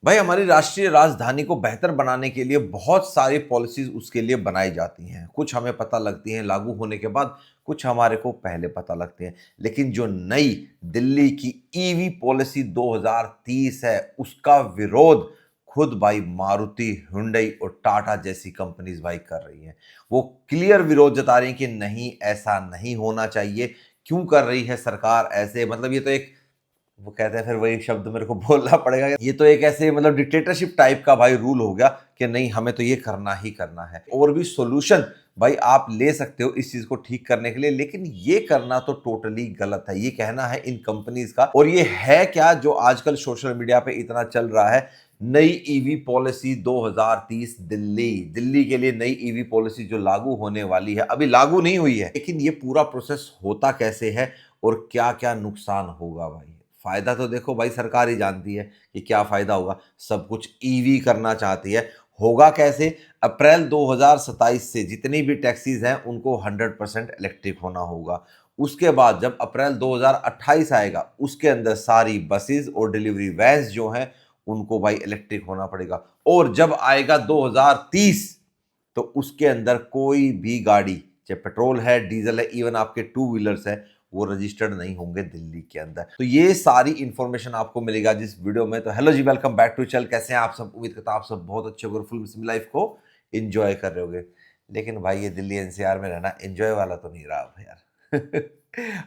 भाई हमारी राष्ट्रीय राजधानी को बेहतर बनाने के लिए बहुत सारी पॉलिसीज उसके लिए बनाई जाती हैं। कुछ हमें पता लगती हैं लागू होने के बाद, कुछ हमारे को पहले पता लगती हैं। लेकिन जो नई दिल्ली की ईवी पॉलिसी 2030 है, उसका विरोध खुद भाई मारुति, हुंडई और टाटा जैसी कंपनीज भाई कर रही हैं। वो क्लियर विरोध जता रही हैं कि नहीं, ऐसा नहीं होना चाहिए। क्यों कर रही है सरकार ऐसे? मतलब ये तो एक, वो कहते हैं, फिर वही शब्द मेरे को बोलना पड़ेगा, ये तो एक ऐसे मतलब डिक्टेटरशिप टाइप का भाई रूल हो गया कि नहीं, हमें तो ये करना ही करना है। और भी सॉल्यूशन भाई आप ले सकते हो इस चीज को ठीक करने के लिए, लेकिन ये करना तो टोटली गलत है। ये कहना है इन कंपनीज का, और ये है क्या जो आजकल सोशल मीडिया पे इतना चल रहा है, नई ईवी पॉलिसी 2030 दिल्ली। दिल्ली के लिए नई ईवी पॉलिसी जो लागू होने वाली है, अभी लागू नहीं हुई है, लेकिन ये पूरा प्रोसेस होता कैसे है और क्या क्या नुकसान होगा भाई। फायदा तो देखो भाई सरकार ही जानती है कि क्या फायदा होगा। सब कुछ ईवी करना चाहती है। होगा कैसे? अप्रैल 2027 से जितनी भी टैक्सीज हैं उनको 100% इलेक्ट्रिक होना होगा। उसके बाद जब अप्रैल 2028 आएगा, उसके अंदर सारी बसेस और डिलीवरी वैन्स जो हैं उनको भाई इलेक्ट्रिक होना पड़ेगा। और जब आएगा 2030, तो उसके अंदर कोई भी गाड़ी, चाहे पेट्रोल है, डीजल है, इवन आपके टू व्हीलर्स है, वो रजिस्टर्ड नहीं होंगे दिल्ली के अंदर। तो ये सारी इंफॉर्मेशन आपको मिलेगा जिस वीडियो में। तो hello ji, welcome back to channel. कैसे हैं आप सब? उम्मीद करता हूं आप सब बहुत अच्छे होंगे, फुल लाइफ को एंजॉय कर रहे होंगे। लेकिन भाई ये दिल्ली एनसीआर में रहना एंजॉय वाला तो नहीं रहा भाई यार।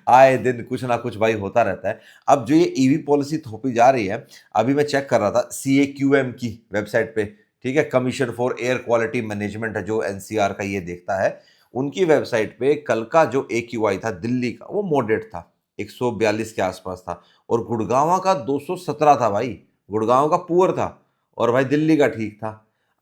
आए दिन कुछ ना कुछ भाई होता रहता है। अब जो ये ईवी पॉलिसी थोपी जा रही है, अभी मैं चेक कर रहा था CAQM की वेबसाइट पे, ठीक है, commission for air quality management है जो एनसीआर का ये देखता है। उनकी वेबसाइट पे कल का जो AQI था दिल्ली का, वो मॉडरेट था, 142 के आसपास था। और गुड़गांव का 217 था भाई। गुड़गांव का पुअर था और भाई दिल्ली का ठीक था।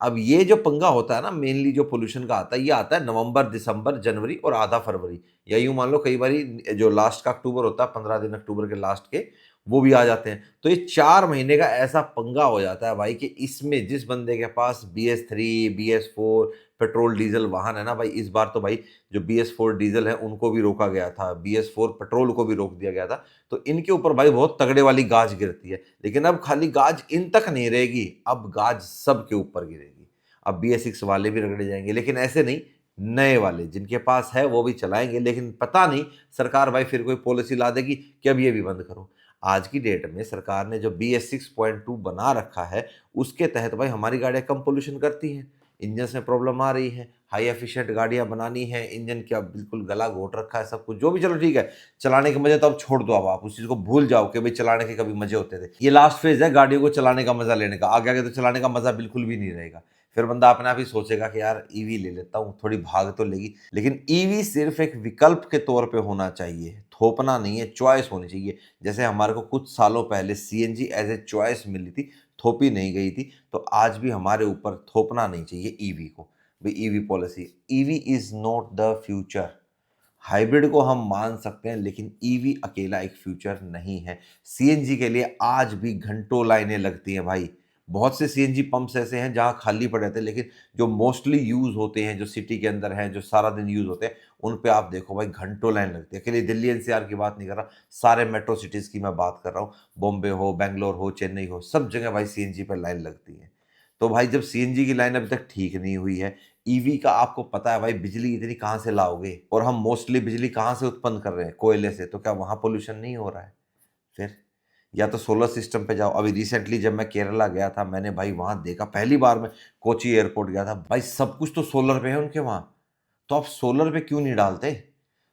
अब ये जो पंगा होता है ना, मेनली जो पोल्यूशन का आता है, ये आता है नवंबर, दिसंबर, जनवरी और आधा फरवरी, या यूं मान लो कई बारी जो लास्ट का अक्टूबर होता है, 15 दिन अक्टूबर के लास्ट के, वो भी आ जाते हैं। तो ये 4 महीने का ऐसा पंगा हो जाता है भाई कि इसमें जिस बंदे के पास BS3, BS4 पेट्रोल डीजल वाहन है ना भाई, इस बार तो भाई जो BS4 डीजल है उनको भी रोका गया था, BS4 पेट्रोल को भी रोक दिया गया था। तो इनके ऊपर भाई बहुत तगड़े वाली गाज गिरती है। लेकिन अब खाली गाज इन तक नहीं रहेगी, अब गाज सबके ऊपर गिरेगी। अब BS6 वाले भी रगड़े जाएंगे, लेकिन ऐसे नहीं, नए वाले जिनके पास है वो भी चलाएंगे। लेकिन पता नहीं सरकार भाई फिर कोई पॉलिसी ला देगी कि अब ये भी बंद करो। आज की डेट में सरकार ने जो BS6.2 बना रखा है, उसके तहत भाई हमारी गाड़ियां कम पोल्यूशन करती हैं। इंजन में प्रॉब्लम आ रही है, हाई एफिशिएंट गाड़ियां बनानी है, इंजन क्या बिल्कुल गला घोट रखा है, सब कुछ जो भी, चलो ठीक है। चलाने के मजे तो अब छोड़ दो, अब आप उस चीज को भूल जाओ कि भाई चलाने के कभी मजे होते थे। ये लास्ट फेज है गाड़ियों को चलाने का मजा लेने का। आगे आगे तो चलाने का मजा बिल्कुल भी नहीं रहेगा। फिर बंदा अपने आप ही सोचेगा कि यार ईवी ले लेता हूँ, थोड़ी भाग तो लेगी। लेकिन ईवी सिर्फ एक विकल्प के तौर पे होना चाहिए, थोपना नहीं है, चॉइस होनी चाहिए। जैसे हमारे को कुछ सालों पहले CNG एज ए चॉइस मिली थी, थोपी नहीं गई थी, तो आज भी हमारे ऊपर थोपना नहीं चाहिए ईवी को। भाई EV policy, EV is not the future. Hybrid को हम मान सकते हैं, लेकिन ईवी अकेला एक फ्यूचर नहीं है। CNG के लिए आज भी घंटों लाइनें लगती हैं भाई। बहुत से CNG पंप्स ऐसे हैं जहां खाली पड़े रहते हैं, लेकिन जो मोस्टली यूज होते हैं, जो सिटी के अंदर हैं, जो सारा दिन यूज होते हैं, उन पे आप देखो भाई घंटों लाइन लगती है। अकेले दिल्ली NCR की बात नहीं कर रहा, सारे मेट्रो सिटीज की मैं बात कर रहा हूँ। बॉम्बे हो, बेंगलोर हो, चेन्नई हो, सब जगह भाई CNG पर लाइन लगती है। तो भाई जब CNG की लाइन अभी तक ठीक नहीं हुई है, ईवी का आपको पता है भाई बिजली इतनी कहाँ से लाओगे? और हम मोस्टली बिजली कहाँ से उत्पन्न कर रहे हैं? कोयले से। तो क्या वहां पोल्यूशन नहीं हो रहा है? फिर या तो सोलर सिस्टम पे जाओ। अभी रिसेंटली जब मैं केरला गया था, मैंने भाई वहां देखा, पहली बार मैं कोची एयरपोर्ट गया था भाई, सब कुछ तो सोलर पे है उनके वहां। तो आप सोलर पे क्यों नहीं डालते?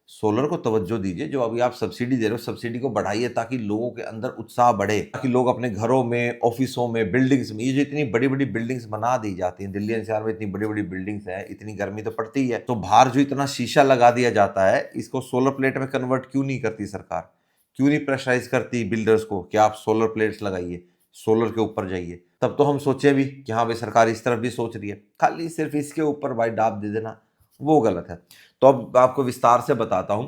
सोलर को तवज्जो दीजिए। जो अभी आप सब्सिडी दे रहे हो, सब्सिडी को बढ़ाइए ताकि लोगों के अंदर उत्साह बढ़े, ताकि लोग अपने घरों में, ऑफिसों में, बिल्डिंग्स में, ये जो इतनी बड़ी बड़ी बिल्डिंग्स बना दी जाती हैं, दिल्ली NCR में इतनी बड़ी बड़ी बिल्डिंग्स है, इतनी गर्मी तो पड़ती ही है, तो बाहर जो इतना शीशा लगा दिया जाता है, इसको सोलर प्लेट में कन्वर्ट क्यों नहीं करती सरकार? क्यों नहीं प्रेशराइज करती बिल्डर्स को कि आप सोलर प्लेट्स लगाइए, सोलर के ऊपर जाइए? तब तो हम सोचे भी कि हाँ भाई सरकार इस तरफ भी सोच रही है। खाली सिर्फ इसके ऊपर भाई डाब दे देना, वो गलत है। तो अब आपको विस्तार से बताता हूं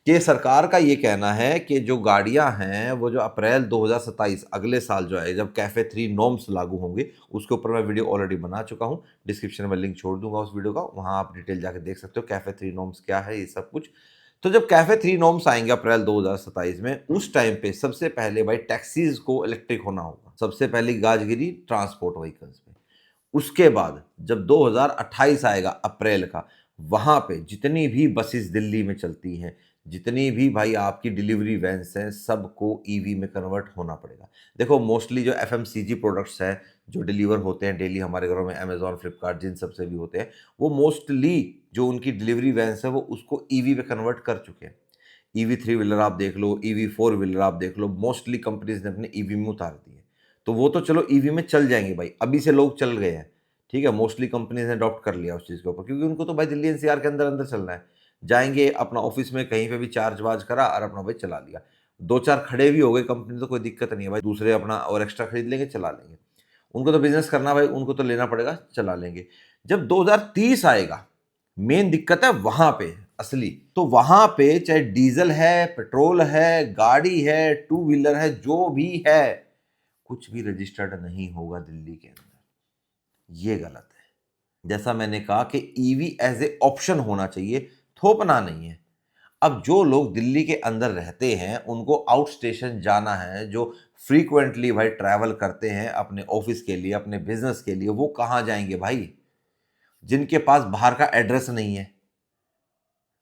कि सरकार का ये कहना है कि जो गाड़ियां हैं, वो जो अप्रैल 2027 अगले साल जो है, जब कैफे 3 नॉर्म्स लागू होंगे, उसके ऊपर मैं वीडियो ऑलरेडी बना चुका हूं। डिस्क्रिप्शन में लिंक छोड़ दूंगा उस वीडियो का, वहां आप डिटेल जाके देख सकते हो कैफे 3 नॉर्म्स क्या है, ये सब कुछ। तो जब कैफे 3 नॉर्म्स आएंगे अप्रैल 2027 में, उस टाइम पे सबसे पहले भाई टैक्सीज को इलेक्ट्रिक होना होगा। सबसे पहली गाज गिरी ट्रांसपोर्ट व्हीकल्स पे। उसके बाद जब 2028 आएगा अप्रैल का, वहां पे जितनी भी बसेस दिल्ली में चलती हैं, जितनी भी भाई आपकी डिलीवरी वैन्स हैं, सबको ईवी में कन्वर्ट होना पड़ेगा। देखो मोस्टली जो एफएमसीजी प्रोडक्ट्स हैं जो डिलीवर होते हैं डेली हमारे घरों में, अमेजॉन, फ्लिपकार्ट, जिन सबसे भी होते हैं, वो मोस्टली जो उनकी डिलीवरी वैन्स है वो उसको ईवी में कन्वर्ट कर चुके हैं। ईवी थ्री व्हीलर आप देख लो, ईवी फोर व्हीलर आप देख लो, मोस्टली कंपनीज ने अपने ईवी में उतार दिए। तो वो तो चलो ईवी में चल जाएंगे भाई, अभी से लोग चल गए हैं, ठीक है, मोस्टली कंपनीज ने अडॉप्ट कर लिया उस चीज़ के ऊपर, क्योंकि उनको तो भाई दिल्ली एनसीआर के अंदर अंदर चलना है। जाएंगे अपना ऑफिस में कहीं पे भी चार्ज वार्ज करा और अपना भाई चला लिया। दो चार खड़े भी हो गए कंपनी तो कोई दिक्कत नहीं है भाई, दूसरे अपना और एक्स्ट्रा खरीद लेंगे, चला लेंगे। उनको तो बिजनेस करना भाई, उनको तो लेना पड़ेगा, चला लेंगे। जब 2030 आएगा, मेन दिक्कत है वहां पे असली, तो वहां पे चाहे डीजल है, पेट्रोल है, गाड़ी है, टू व्हीलर है, जो भी है, कुछ भी रजिस्टर्ड नहीं होगा दिल्ली के अंदर। ये गलत है। जैसा मैंने कहा कि ईवी एज ए ऑप्शन होना चाहिए, थोपना नहीं है। अब जो लोग दिल्ली के अंदर रहते हैं, उनको आउट स्टेशन जाना है, जो फ्रीक्वेंटली भाई ट्रैवल करते हैं अपने ऑफिस के लिए, अपने बिजनेस के लिए, वो कहाँ जाएंगे भाई? जिनके पास बाहर का एड्रेस नहीं है।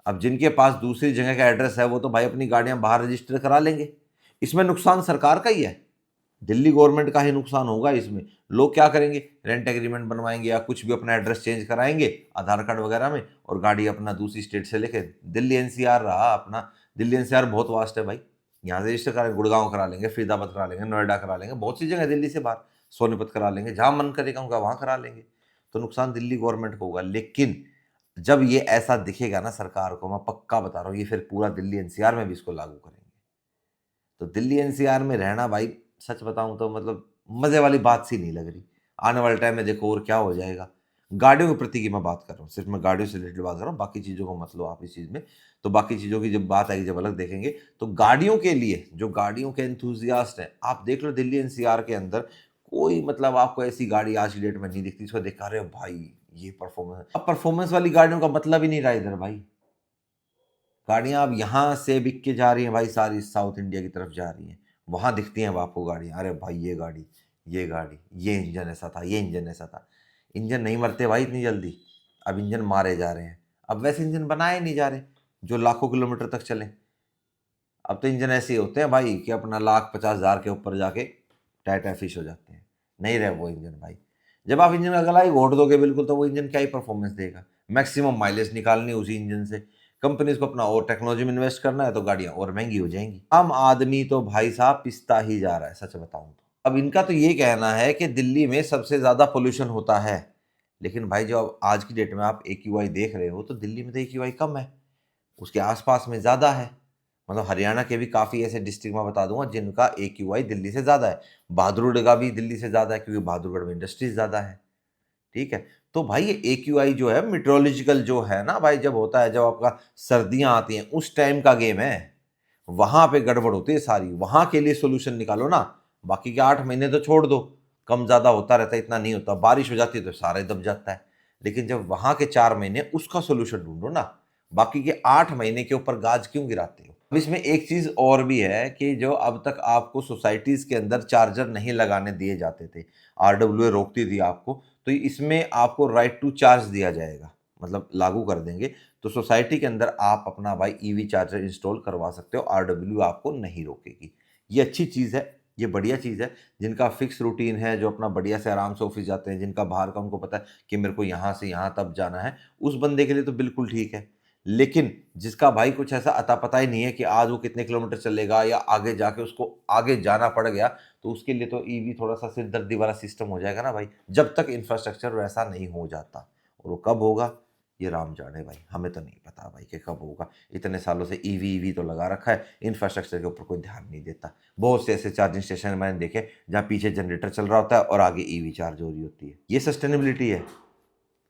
अब जिनके पास दूसरी जगह का एड्रेस है वो तो भाई अपनी गाड़ियां बाहर रजिस्टर करा लेंगे। इसमें नुकसान सरकार का ही है, दिल्ली गवर्नमेंट का ही नुकसान होगा इसमें। लोग क्या करेंगे, रेंट एग्रीमेंट बनवाएंगे या कुछ भी अपना एड्रेस चेंज कराएंगे आधार कार्ड वगैरह में, और गाड़ी अपना दूसरी स्टेट से लेके दिल्ली एनसीआर रहा अपना। दिल्ली एनसीआर बहुत वास्ट है भाई, यहाँ से रजिस्टर करेंगे, गुड़गांव करा लेंगे, फरीदाबाद करा लेंगे, नोएडा करा लेंगे, बहुत सी जगह दिल्ली से बाहर, सोनीपत करा लेंगे, जहाँ मन करेगा उनका वहाँ करा लेंगे। तो नुकसान दिल्ली गवर्नमेंट को होगा। लेकिन जब ये ऐसा दिखेगा ना सरकार को, मैं पक्का बता रहा हूँ, ये फिर पूरा दिल्ली एनसीआर में भी इसको लागू करेंगे। तो दिल्ली एनसीआर में रहना भाई, सच बताऊं तो मतलब मजे वाली बात सी नहीं लग रही। आने वाले टाइम में देखो और क्या हो जाएगा। गाड़ियों के प्रति की मैं बात कर रहा हूँ, सिर्फ मैं गाड़ियों से रिलेटेड बात कर रहा हूँ, बाकी चीज़ों को मत लो आप इस चीज़ में। तो बाकी चीज़ों की जब बात आएगी, जब अलग देखेंगे, तो गाड़ियों के लिए जो गाड़ियों के एंथुजियास्ट हैं, आप देख लो दिल्ली एनसीआर के अंदर कोई मतलब आपको ऐसी गाड़ी आज की डेट में नहीं दिखती इसको देखा रहे हो भाई ये परफॉर्मेंस। अब परफॉर्मेंस वाली गाड़ियों का मतलब ही नहीं रहा इधर भाई। गाड़ियां अब यहाँ से बिक के जा रही हैं भाई, सारी साउथ इंडिया की तरफ जा रही हैं, वहां दिखती हैं अब आपको गाड़ियां, अरे भाई ये गाड़ी, ये गाड़ी, ये इंजन ऐसा था, ये इंजन ऐसा था। इंजन नहीं मरते भाई इतनी जल्दी, अब इंजन मारे जा रहे हैं। अब वैसे इंजन बनाए नहीं जा रहे जो लाखों किलोमीटर तक चले। अब तो इंजन ऐसे ही होते हैं भाई कि अपना 1,50,000 के ऊपर जाके टाटा फिश हो जाते हैं, नहीं रहे वो इंजन भाई। जब आप इंजन का गला ही घोट दोगे बिल्कुल, तो वो इंजन क्या ही परफॉर्मेंस देगा। मैक्सिमम माइलेज निकालनी है उसी इंजन से। कंपनीज को अपना और टेक्नोलॉजी में इन्वेस्ट करना है तो गाड़ियां और महंगी हो जाएंगी। आम आदमी तो भाई साहब पिसता ही जा रहा है, सच बताऊं तो। अब इनका तो ये कहना है कि दिल्ली में सबसे ज्यादा पोल्यूशन होता है, लेकिन भाई जो अब आज की डेट में आप AQI देख रहे हो, तो दिल्ली में तो AQI कम है, उसके आसपास में ज्यादा है। मतलब हरियाणा के भी काफी ऐसे डिस्ट्रिक्ट मैं बता दूंगा जिनका AQI दिल्ली से ज्यादा है। बहादुरगढ़ का भी दिल्ली से ज्यादा है, क्योंकि बहादुरगढ़ में इंडस्ट्रीज ज्यादा है। ठीक है, तो भाई ये AQI जो है मेट्रोलॉजिकल जो है ना भाई, जब होता है, जब आपका सर्दियां आती हैं उस टाइम का गेम है, वहां पे गड़बड़ होती है सारी। वहां के लिए सोल्यूशन निकालो ना, बाकी के 8 महीने तो छोड़ दो, कम ज्यादा होता रहता है, इतना नहीं होता। बारिश हो जाती है तो सारा दब जाता है। लेकिन जब वहां के 4 महीने, उसका सोल्यूशन ढूंढो ना, बाकी के 8 महीने के ऊपर गाज क्यों गिराते हो? अब इसमें एक चीज और भी है कि जो अब तक आपको सोसाइटीज के अंदर चार्जर नहीं लगाने दिए जाते थे, RWA रोकती थी आपको, तो इसमें आपको राइट टू चार्ज दिया जाएगा, मतलब लागू कर देंगे। तो सोसाइटी के अंदर आप अपना भाई ईवी चार्जर इंस्टॉल करवा सकते हो, RWA आपको नहीं रोकेगी। ये अच्छी चीज़ है, ये बढ़िया चीज़ है। जिनका फिक्स रूटीन है, जो अपना बढ़िया से आराम से ऑफिस जाते हैं, जिनका बाहर का उनको पता है कि मेरे को यहाँ से यहाँ तब जाना है, उस बंदे के लिए तो बिल्कुल ठीक है। लेकिन जिसका भाई कुछ ऐसा अता पता ही नहीं है कि आज वो कितने किलोमीटर चलेगा या आगे जाके उसको आगे जाना पड़ गया, तो उसके लिए तो ईवी थोड़ा सा सिरदर्दी वाला सिस्टम हो जाएगा ना भाई, जब तक इंफ्रास्ट्रक्चर वैसा नहीं हो जाता। और वो कब होगा ये राम जाने भाई, हमें तो नहीं पता भाई कि कब होगा। इतने सालों से ईवी ईवी तो लगा रखा है, इंफ्रास्ट्रक्चर के ऊपर कोई ध्यान नहीं देता। बहुत से ऐसे चार्जिंग स्टेशन मैंने देखे जहाँ पीछे जनरेटर चल रहा होता है और आगे ईवी चार्ज हो रही होती है। ये सस्टेनेबिलिटी है?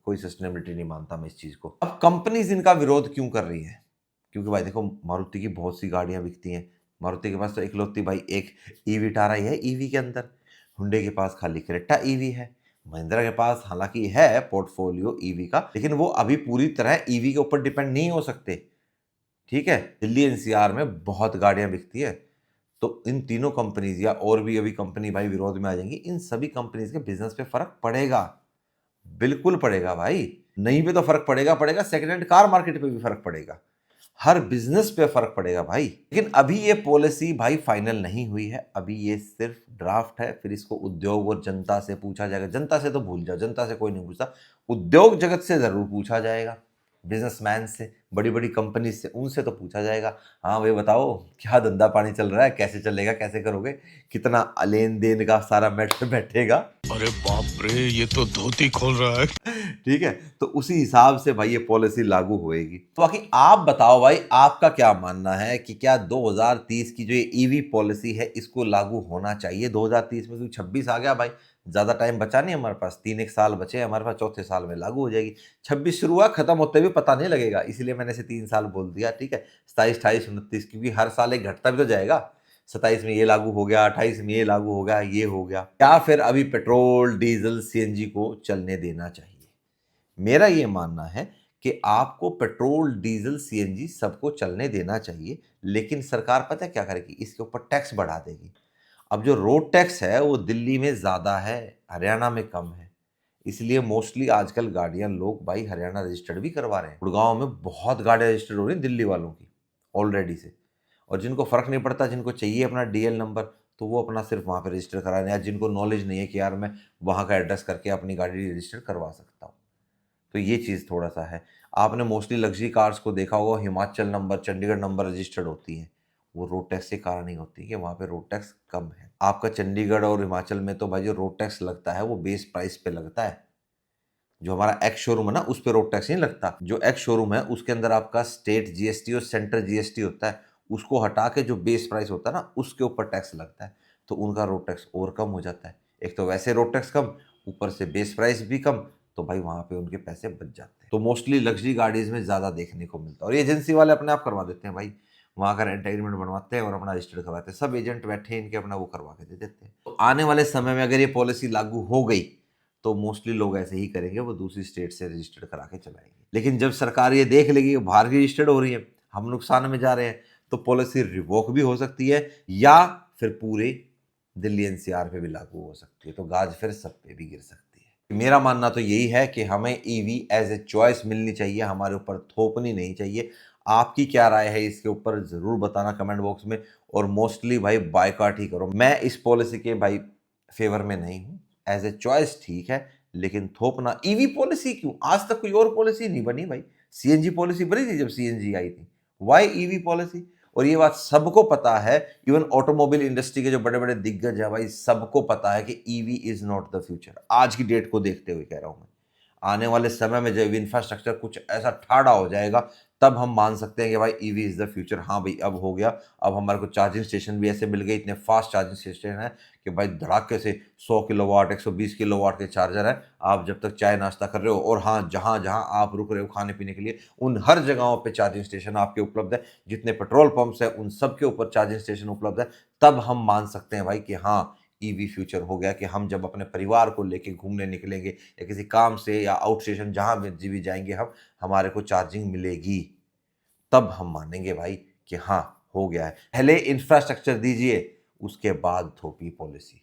कोई सस्टेनेबिलिटी नहीं मानता मैं इस चीज़ को। अब कंपनीज इनका विरोध क्यों कर रही है? क्योंकि भाई देखो, मारुति की बहुत सी गाड़ियां बिकती हैं, मारुति के पास तो इकलौती भाई एक ईवी टारा ही है ईवी के अंदर। हुंडई के पास खाली क्रेटा ईवी है। महिंद्रा के पास हालांकि है पोर्टफोलियो ईवी का, लेकिन वो अभी पूरी तरह ईवी के ऊपर डिपेंड नहीं हो सकते। ठीक है, दिल्ली एनसीआर में बहुत गाड़ियां बिकती है, तो इन तीनों कंपनीज या और भी अभी कंपनी भाई विरोध में आ जाएंगी, इन सभी कंपनीज के बिजनेस पे फर्क पड़ेगा, बिल्कुल पड़ेगा भाई। नहीं पे तो फर्क पड़ेगा पड़ेगा, सेकंड हैंड कार मार्केट पे भी फर्क पड़ेगा, हर बिजनेस पे फर्क पड़ेगा भाई। लेकिन अभी ये पॉलिसी भाई फाइनल नहीं हुई है, अभी ये सिर्फ ड्राफ्ट है, फिर इसको उद्योग और जनता से पूछा जाएगा। जनता से तो भूल जाओ, जनता से कोई नहीं पूछता, उद्योग जगत से जरूर पूछा जाएगा, बिजनेसमैन से, बड़ी बड़ी कंपनी से, उनसे तो पूछा जाएगा। हाँ भाई बताओ क्या धंधा पानी चल रहा है, कैसे चलेगा, कैसे करोगे, कितना लेन देन का सारा मैटर बैठेगा। अरे बाप रे, ये तो धोती खोल रहा है। ठीक है, तो उसी हिसाब से भाई ये पॉलिसी लागू होएगी। तो बाकी आप बताओ भाई, आपका क्या मानना है कि क्या 2030 की जो ये ईवी पॉलिसी है इसको लागू होना चाहिए 2030 में? क्योंकि 26 आ गया भाई, ज्यादा टाइम बचा नहीं हमारे पास, 3 एक साल बचे हमारे पास, चौथे साल में लागू हो जाएगी। 26 शुरू हुआ, खत्म होते भी पता नहीं लगेगा, इसलिए मैंने इसे 3 साल बोल दिया। ठीक है, 27, 28, 29, क्योंकि हर साल एक घटता भी तो जाएगा। 27 में ये लागू हो गया, 28 में ये लागू हो गया, ये हो गया। या फिर अभी पेट्रोल डीजल सीएनजी को चलने देना चाहिए? मेरा ये मानना है कि आपको पेट्रोल डीजल सीएनजी सबको चलने देना चाहिए, लेकिन सरकार पता है क्या करेगी, इसके ऊपर टैक्स बढ़ा देगी। अब जो रोड टैक्स है वो दिल्ली में ज़्यादा है, हरियाणा में कम है, इसलिए मोस्टली आजकल गाड़ियां लोग भाई हरियाणा रजिस्टर्ड भी करवा रहे हैं। गुड़गांव में बहुत गाड़ियां रजिस्टर्ड हो रही हैं दिल्ली वालों की ऑलरेडी से, और जिनको फ़र्क नहीं पड़ता, जिनको चाहिए अपना डीएल नंबर, तो वो अपना सिर्फ वहाँ पे रजिस्टर करा रहे हैं, या जिनको नॉलेज नहीं है कि यार मैं वहाँ का एड्रेस करके अपनी गाड़ी रजिस्टर करवा सकता हूँ। तो ये चीज़ थोड़ा सा है। आपने मोस्टली लग्जरी कार्स को देखा होगा, Himachal number, Chandigarh number registered होती हैं, वो रोड टैक्स के कारण ही होती है कि वहाँ पे रोड टैक्स कम है। आपका चंडीगढ़ और हिमाचल में तो भाई जो रोड टैक्स लगता है वो बेस प्राइस पे लगता है। जो हमारा एक्स शोरूम है ना, उस पे रोड टैक्स नहीं लगता। जो एक्स शोरूम है उसके अंदर आपका स्टेट जीएसटी और सेंट्रल जीएसटी होता है, उसको हटा के जो बेस प्राइस होता है ना, उसके ऊपर टैक्स लगता है, तो उनका रोड टैक्स और कम हो जाता है। एक तो वैसे रोड टैक्स कम, ऊपर से बेस प्राइस भी कम, तो भाई वहाँ पे उनके पैसे बच जाते हैं। तो मोस्टली लग्जरी गाड़ीज में ज़्यादा देखने को मिलता है, और ये एजेंसी वाले अपने आप करवा देते हैं भाई, वहाँ का रेंट एग्रीमेंट बनवाते हैं और अपना रजिस्टर करवाते हैं, सब एजेंट बैठे इनके अपना वो करवा के दे देते हैं। तो आने वाले समय में अगर ये पॉलिसी लागू हो गई तो मोस्टली लोग ऐसे ही करेंगे, वो दूसरी स्टेट से रजिस्टर्ड करा के चलाएंगे। लेकिन जब सरकार ये देख लेगी कि बाहर की रजिस्टर्ड हो रही है, हम नुकसान में जा रहे हैं, तो पॉलिसी रिवोक भी हो सकती है, या फिर पूरे दिल्ली एनसीआर पे भी लागू हो सकती है, तो गाज फिर सब पे भी गिर सकती है। मेरा मानना तो यही है कि हमें ईवी एज ए चॉइस मिलनी चाहिए, हमारे ऊपर थोपनी नहीं चाहिए। आपकी क्या राय है इसके ऊपर जरूर बताना कमेंट बॉक्स में, और मोस्टली भाई बायकॉट ही करो। मैं इस पॉलिसी के भाई फेवर में नहीं हूँ, एज ए चॉइस ठीक है, लेकिन थोपना, ईवी पॉलिसी क्यों, आज तक कोई और पॉलिसी नहीं बनी भाई। सीएनजी पॉलिसी बनी थी जब सीएनजी आई थी, वाई ईवी पॉलिसी? और ये बात सबको पता है, इवन ऑटोमोबाइल इंडस्ट्री के जो बड़े बड़े दिग्गज है भाई, सबको पता है कि EV is not the future. आज की डेट को देखते हुए कह रहा हूं मैं, आने वाले समय में जब इंफ्रास्ट्रक्चर कुछ ऐसा ठाड़ा हो जाएगा, तब हम मान सकते हैं कि भाई ईवी इज द फ्यूचर। हाँ भाई अब हो गया, अब हमारे को चार्जिंग स्टेशन भी ऐसे मिल गए, इतने फास्ट चार्जिंग स्टेशन है कि भाई धड़ाके से 100 किलोवाट 120 किलोवाट के चार्जर है, आप जब तक चाय नाश्ता कर रहे हो, और हाँ जहाँ जहाँ आप रुक रहे हो खाने पीने के लिए, उन हर जगहों पे चार्जिंग स्टेशन आपके उपलब्ध है। जितने पेट्रोल पंप्स है उन सब के ऊपर चार्जिंग स्टेशन उपलब्ध है। तब हम मान सकते हैं भाई कि हाँ ईवी फ्यूचर हो गया, कि हम जब अपने परिवार को लेके घूमने निकलेंगे या किसी काम से या आउट स्टेशन जहाँ भी जाएंगे हम, हमारे को चार्जिंग मिलेगी, तब हम मानेंगे भाई कि हाँ हो गया है। पहले इंफ्रास्ट्रक्चर दीजिए, उसके बाद थोपी पॉलिसी,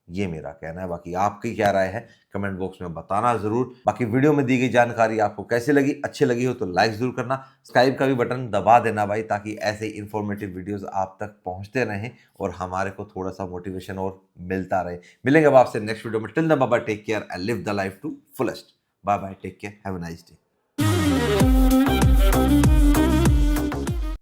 ये मेरा कहना है। बाकी आपकी क्या राय है कमेंट बॉक्स में बताना जरूर। बाकी वीडियो में दी गई जानकारी आपको कैसी लगी, अच्छी लगी हो तो लाइक जरूर करना, सब्सक्राइब का भी बटन दबा देना भाई, ताकि ऐसे इंफॉर्मेटिव वीडियोस आप तक पहुंचते रहें और हमारे को थोड़ा सा मोटिवेशन और मिलता रहे। मिलेंगे अब आपसे नेक्स्ट वीडियो में। Till then bye bye, take care and live the life to fullest. Bye bye, take care, have a nice day.